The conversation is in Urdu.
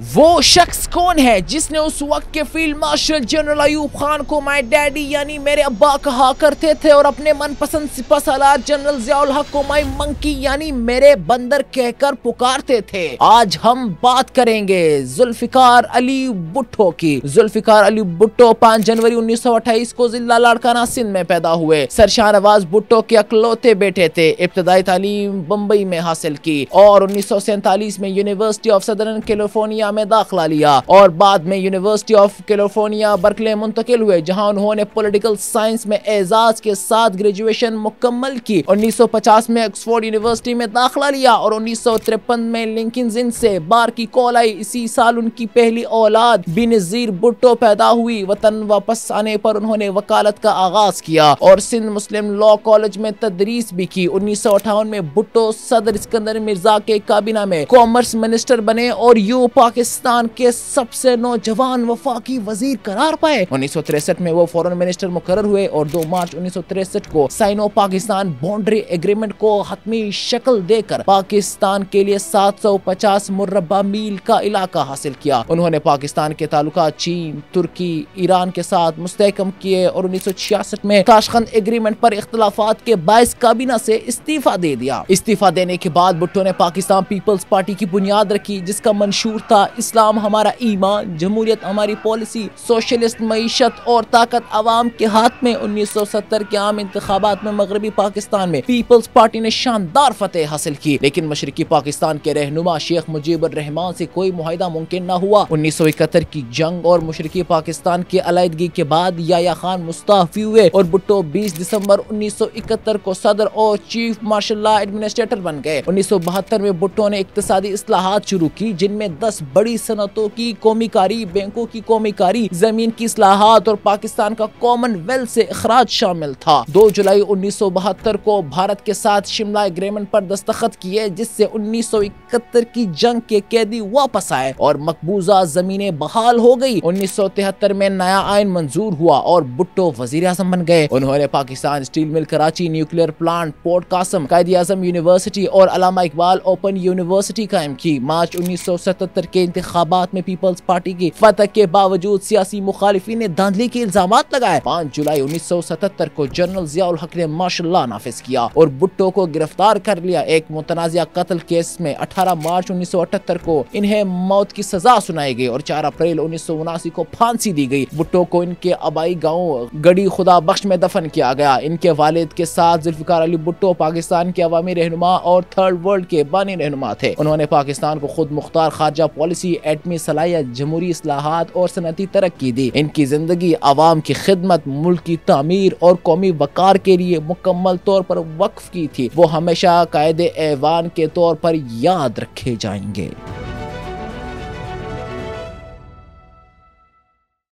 وہ شخص کون ہے جس نے اس وقت کے field marshal general Ayub Khan کو مائی ڈیڈی یعنی میرے ابا کہا کرتے تھے اور اپنے من پسند سپہ سالار جنرل ضیاء الحق کو مائی منکی یعنی میرے بندر کہہ کر پکارتے تھے؟ آج ہم بات کریں گے ذوالفقار علی بھٹو کی۔ ذوالفقار علی بھٹو 5 جنوری 1928 کو ضلع لاڑکانہ سندھ میں پیدا ہوئے۔ سر شاہ نواز بھٹو کے اکلوتے بیٹے تھے۔ ابتدائی تعلیم بمبئی میں حاصل کی اور 1947 میں یونیورسٹی آف سدرن کیلیفورنیا میں داخلہ لیا اور بعد میں یونیورسٹی آف کیلیفورنیا برکلے منتقل ہوئے، جہاں انہوں نے پولیٹیکل سائنس میں اعزاز کے ساتھ گریجویشن مکمل کی۔ 1950 میں آکسفورڈ یونیورسٹی میں داخلہ لیا اور 1953 میں لنکنز ان سے بار کی کال آئی۔ اسی سال ان کی پہلی اولاد بینظیر بھٹو پیدا ہوئی۔ وطن واپس آنے پر انہوں نے وکالت کا آغاز کیا اور سندھ مسلم لاء کالج میں تدریس بھی کی۔ 1958 میں بھٹو صدر اسکندر مرزا کے کابینہ میں کامرس منسٹر بنے اور پاکستان کے سب سے نوجوان وفاقی وزیر قرار پائے۔ 1963 میں وہ فورن منسٹر مقرر ہوئے اور 2 مارچ 1963 کو سائنو پاکستان بانڈری ایگریمنٹ کو حتمی شکل دے کر پاکستان کے لیے 750 مربع میل کا علاقہ حاصل کیا۔ انہوں نے پاکستان کے تعلقات چین، ترکی، ایران کے ساتھ مستحکم کیے اور 1966 میں تاشقند ایگریمنٹ پر اختلافات کے باعث کابینہ سے استعفیٰ دے دیا۔ استعفیٰ دینے کے بعد بھٹو نے پاکستان پیپلز پارٹی کی بنیاد رکھی، جس کا منشور تھا اسلام ہمارا ایمان، جمہوریت ہماری پالیسی، سوشلسٹ معیشت اور طاقت عوام کے ہاتھ میں۔ 1970 کے عام انتخابات میں مغربی پاکستان میں پیپلز پارٹی نے شاندار فتح حاصل کی، لیکن مشرقی پاکستان کے رہنما شیخ مجیب الرحمان سے کوئی معاہدہ ممکن نہ ہوا۔ 1971 کی جنگ اور مشرقی پاکستان کی علیحدگی کے بعد یحییٰ خان مستعفی ہوئے اور بھٹو 20 دسمبر 1971 کو صدر اور چیف مارشل لا ایڈمنسٹریٹر بن گئے۔ 1972 میں بھٹو نے اقتصادی اصلاحات شروع کی، جن میں 10 بڑی صنعتوں کی قومی کاری، بینکوں کی قومی کاری، زمین کی اصلاحات اور پاکستان کا کامن ویلتھ سے اخراج شامل تھا۔ 2 جولائی 1972 کو بھارت کے ساتھ شملہ ایگریمنٹ پر دستخط کیے، جس سے 1971 کی جنگ کے قیدی واپس آئے اور مقبوضہ زمینیں بحال ہو گئی۔ 1973 میں نیا آئین منظور ہوا اور بھٹو وزیر اعظم بن گئے۔ انہوں نے Pakistan steel mill Karachi, nuclear plant port Qasim, Quaid Azam university اور علامہ اقبال اوپن یونیورسٹی قائم کی۔ مارچ 1977 کے انتخابات میں پیپلز پارٹی کی فتح کے باوجود سیاسی مخالفین نے دھاندلی کے الزامات لگائے۔ 5 جولائی 1977 کو جنرل ضیاء الحق نے مارشل لا نافذ کیا اور بھٹو کو گرفتار کر لیا۔ ایک متنازع قتل کیس میں 18 مارچ 1978 کو انہیں موت کی سزا سنائی گئی اور 4 اپریل 1979 کو پھانسی دی گئی۔ بھٹو کو ان کے آبائی گاؤں گڑی خدا بخش میں دفن کیا گیا۔ ان کے والد کے ساتھ ذوالفقار علی بھٹو پاکستان کے عوامی رہنما اور تھرڈ ورلڈ کے بانی رہنما تھے۔ انہوں نے پاکستان کو خود مختار خارجہ پالیسی، ایٹمی صلاحیت، جمہوری اصلاحات اور صنعتی ترقی دی۔ ان کی زندگی عوام کی خدمت، ملک کی تعمیر اور قومی وقار کے لیے مکمل طور پر وقف کی تھی۔ وہ ہمیشہ قائد ایوان کے طور پر یاد رکھے جائیں گے۔